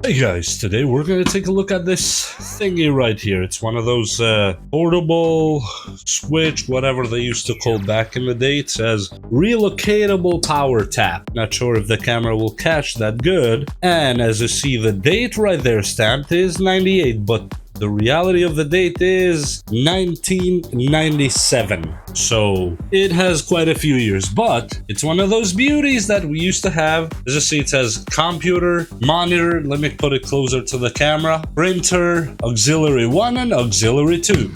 Hey guys, today we're gonna take a look at this thingy right here. It's one of those portable switch, whatever they used to call back in the day. It says relocatable power tap. Not sure if the camera will catch that good. And as you see, the date right there stamped is 98, but the reality of the date is 1997. So it has quite a few years, but it's one of those beauties that we used to have. As you see, it says computer, monitor, let me put it closer to the camera, printer, auxiliary 1 and auxiliary 2.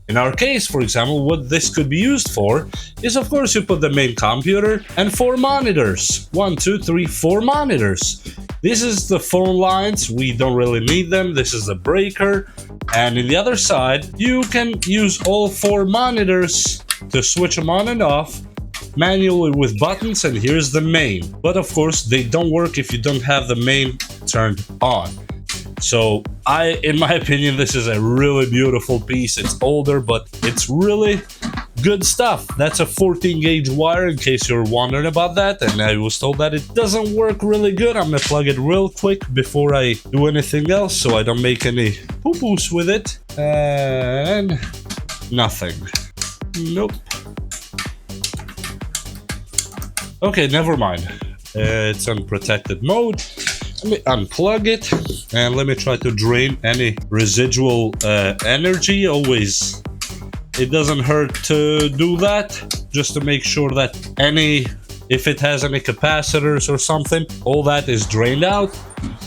In our case, for example, what this could be used for is, of course, you put the main computer and 4 monitors. 1, 2, 3, 4 monitors. This is the phone lines. We don't really need them. This is the breaker. And in the other side, you can use all 4 monitors to switch them on and off manually with buttons. And here's the main. But of course, they don't work if you don't have the main turned on. So in my opinion, this is a really beautiful piece. It's older, but it's really good stuff. That's a 14 gauge wire in case you're wondering about that. And I was told that it doesn't work really good. I'm gonna plug it real quick before I do anything else so I don't make any poo-poos with it. And nothing. Nope. Okay, never mind. It's unprotected mode. Let me unplug it and let me try to drain any residual energy. Always, it doesn't hurt to do that, just to make sure that if it has any capacitors or something, all that is drained out.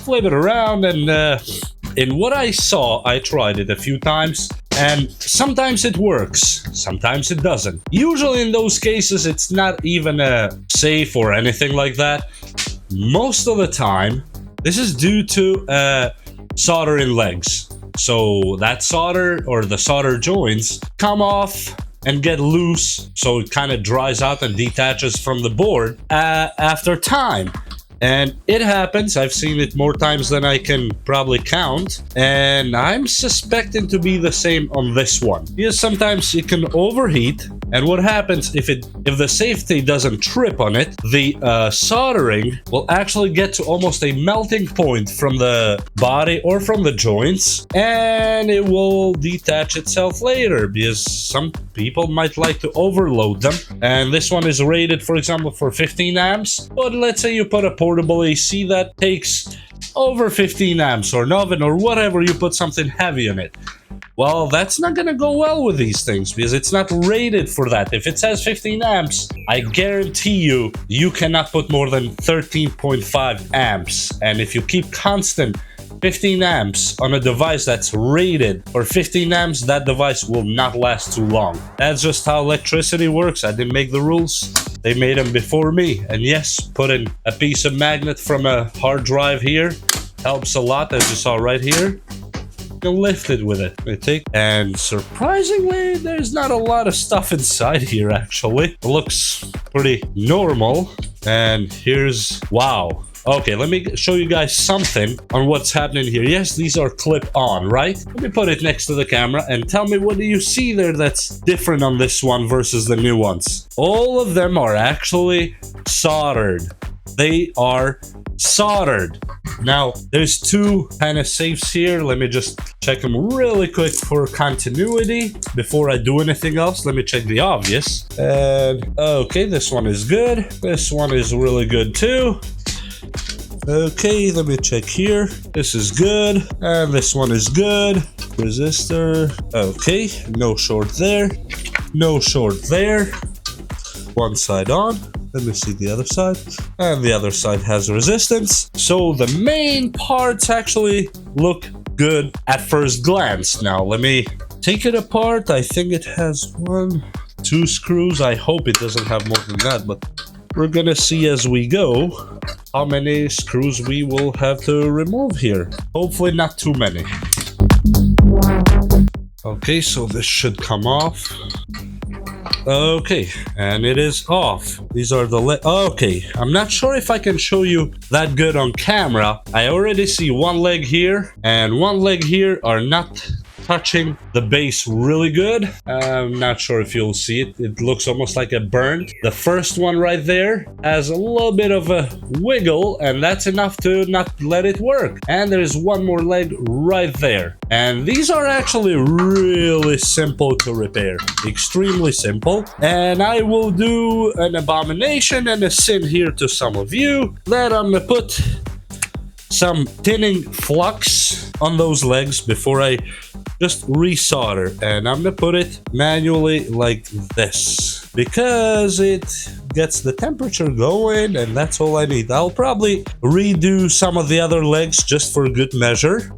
Flip it around, and in what I saw, I tried it a few times, and sometimes it works, sometimes it doesn't. Usually in those cases, it's not even safe or anything like that. Most of the time, this is due to soldering legs. So that solder or the solder joints come off and get loose, so it kind of dries out and detaches from the board after time. And it happens. I've seen it more times than I can probably count, and I'm suspecting to be the same on this one. Because sometimes it can overheat, and what happens if the safety doesn't trip on it, the soldering will actually get to almost a melting point from the body or from the joints, and it will detach itself later because some people might like to overload them. And this one is rated, for example, for 15 amps, but let's say you put a portable AC that takes over 15 amps or an oven or whatever, you put something heavy in it. Well, that's not gonna go well with these things because it's not rated for that. If it says 15 amps, I guarantee you cannot put more than 13.5 amps. And if you keep constant 15 amps on a device that's rated for 15 amps, that device will not last too long. That's just how electricity works. I didn't make the rules. They made them before me. And yes, putting a piece of magnet from a hard drive here helps a lot, as you saw right here. You can lift it with it. And surprisingly, there's not a lot of stuff inside here, actually. It looks pretty normal. And here's, wow. Okay, let me show you guys something on what's happening here. Yes, these are clip-on, right? Let me put it next to the camera and tell me, what do you see there that's different on this one versus the new ones? All of them are actually soldered. They are soldered. Now, there's 2 kind of safes here. Let me just check them really quick for continuity before I do anything else. Let me check the obvious. And okay, this one is good. This one is really good too. Okay, let me check here. This is good, and this one is good. Resistor. Okay, no short there. No short there. One side on. Let me see the other side. And the other side has resistance. So the main parts actually look good at first glance. Now, let me take it apart. I think it has 1, 2 screws. I hope it doesn't have more than that, but we're gonna see as we go how many screws we will have to remove here. Hopefully not too many. Okay, so this should come off. Okay, and it is off. These are the okay, I'm not sure if I can show you that good on camera. I already see one leg here and one leg here are not touching the base really good. I'm not sure if you'll see it. It looks almost like a burnt. The first one right there has a little bit of a wiggle, and that's enough to not let it work. And there's one more leg right there. And these are actually really simple to repair. Extremely simple. And I will do an abomination and a sin here to some of you that I'm gonna put some tinning flux on those legs before I just resolder, and I'm gonna put it manually like this because it gets the temperature going, and that's all I need. I'll probably redo some of the other legs just for good measure.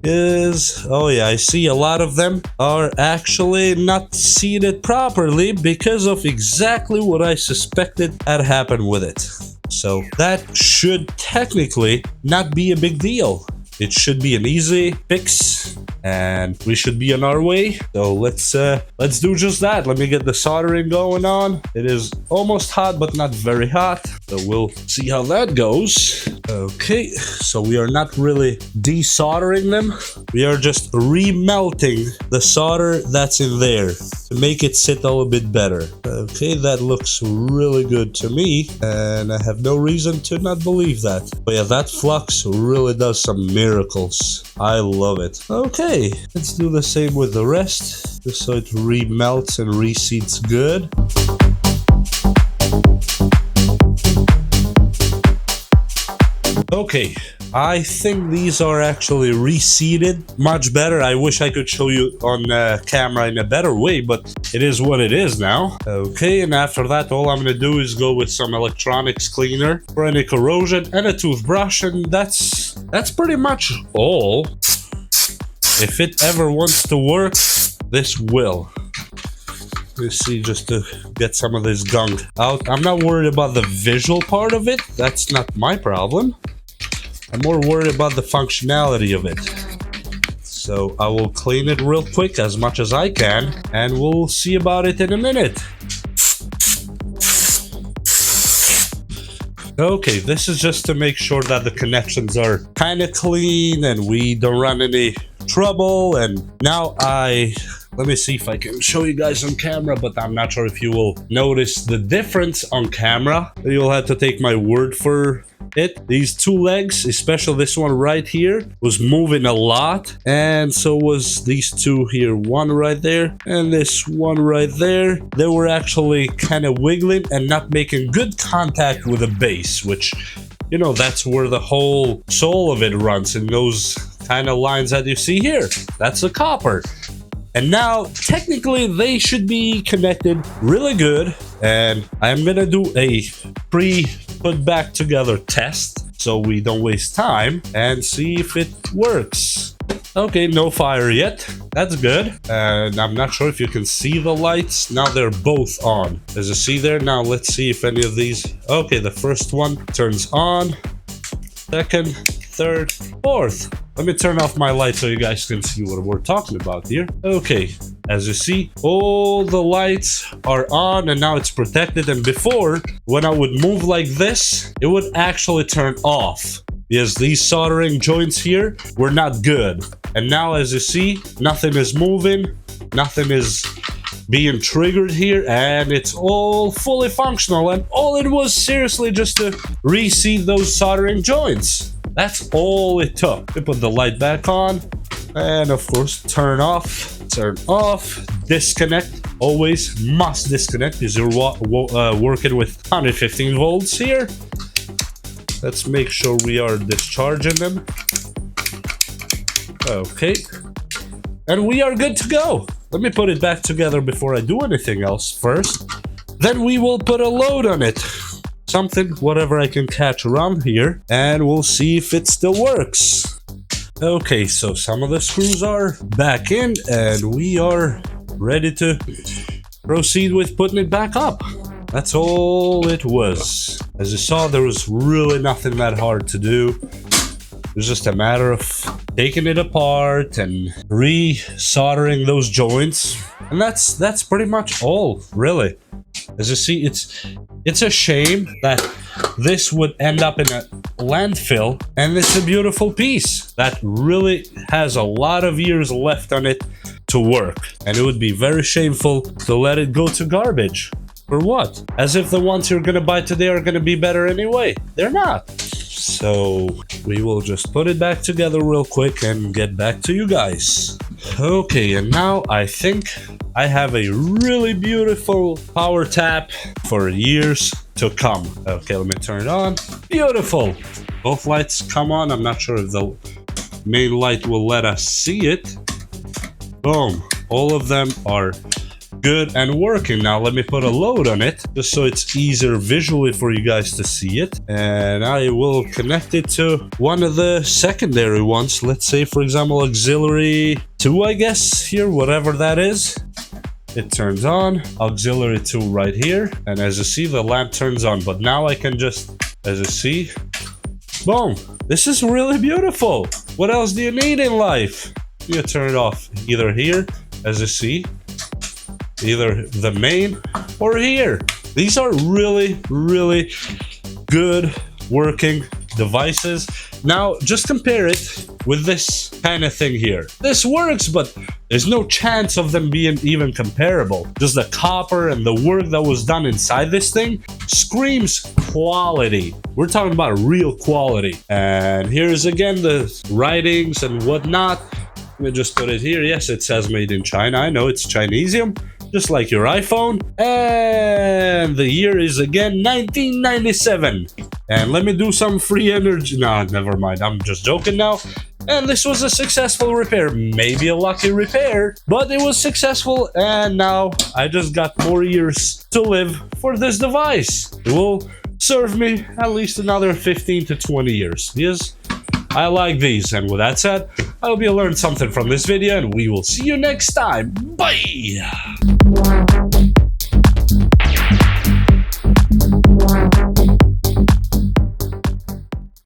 Oh yeah, I see a lot of them are actually not seated properly because of exactly what I suspected had happened with it. So that should technically not be a big deal. It should be an easy fix, and we should be on our way. So let's do just that. Let me get the soldering going on. It is almost hot, but not very hot. So we'll see how that goes. Okay, so we are not really desoldering them. We are just remelting the solder that's in there to make it sit a little bit better. Okay, that looks really good to me, and I have no reason to not believe that. But yeah, that flux really does some miracles. I love it. Okay, let's do the same with the rest, just so it remelts and reseats good. Okay, I think these are actually reseated much better. I wish I could show you on camera in a better way, but it is what it is now. Okay, and after that, all I'm gonna do is go with some electronics cleaner for any corrosion and a toothbrush, and that's pretty much all. If it ever wants to work, this will. Let's see, just to get some of this gunk out. I'm not worried about the visual part of it. That's not my problem. I'm more worried about the functionality of it. So I will clean it real quick as much as I can, and we'll see about it in a minute. Okay, this is just to make sure that the connections are kind of clean and we don't run any trouble. And now let me see if I can show you guys on camera, but I'm not sure if you will notice the difference on camera. You'll have to take my word for it. These two legs, especially this one right here, was moving a lot, and so was these two here. One right there and this one right there. They were actually kind of wiggling and not making good contact with the base, which, you know, that's where the whole soul of it runs, in those kind of lines that you see here. That's the copper. And now, technically, they should be connected really good. And I'm gonna do a pre-put back together test so we don't waste time and see if it works. Okay, no fire yet. That's good. And I'm not sure if you can see the lights. Now they're both on. As you see there, now let's see if any of these... Okay, the first one turns on. Second, third, fourth. Let me turn off my light so you guys can see what we're talking about here. Okay, as you see, all the lights are on and now it's protected. And before, when I would move like this, it would actually turn off because these soldering joints here were not good. And now, as you see, nothing is moving, nothing is being triggered here, and it's all fully functional. And all it was, seriously, just to reseat those soldering joints. That's all it took. We put the light back on, and of course, turn off, disconnect. Always must disconnect because you're working with 115 volts here. Let's make sure we are discharging them. Okay. And we are good to go. Let me put it back together before I do anything else first. Then we will put a load on it. Something, whatever I can catch around here, and we'll see if it still works. Okay, so some of the screws are back in, and we are ready to proceed with putting it back up. That's all it was. As you saw, there was really nothing that hard to do. It was just a matter of taking it apart and re-soldering those joints. And that's pretty much all, really. As you see, it's a shame that this would end up in a landfill, and it's a beautiful piece that really has a lot of years left on it to work, and it would be very shameful to let it go to garbage. For what? As if the ones you're gonna buy today are gonna be better anyway. They're not. So we will just put it back together real quick and get back to you guys. Okay, and now I think I have a really beautiful power tap for years to come. Okay, let me turn it on. Beautiful. Both lights come on. I'm not sure if the main light will let us see it. Boom. All of them are good and working. Now let me put a load on it just so it's easier visually for you guys to see it, and I will connect it to one of the secondary ones. Let's say, for example, auxiliary 2, I guess, here, whatever that is. It turns on. Auxiliary 2 right here, and as you see, the lamp turns on. But now I can just, as you see, boom, this is really beautiful. What else do you need in life? You turn it off either here, as you see, either the main or here. These are really, really good working devices. Now just compare it with this kind of thing here. This works, but there's no chance of them being even comparable. Just the copper and the work that was done inside this thing screams quality. We're talking about real quality. And here's again the writings and whatnot. Let me just put it here. Yes, it says made in China. I know it's Chinesium, just like your iPhone. And the year is again 1997. And let me do some free energy. Nah, never mind. I'm just joking now. And this was a successful repair. Maybe a lucky repair, but it was successful. And now I just got more years to live for this device. It will serve me at least another 15 to 20 years. Yes, I like these. And with that said, I hope you learned something from this video, and we will see you next time. Bye!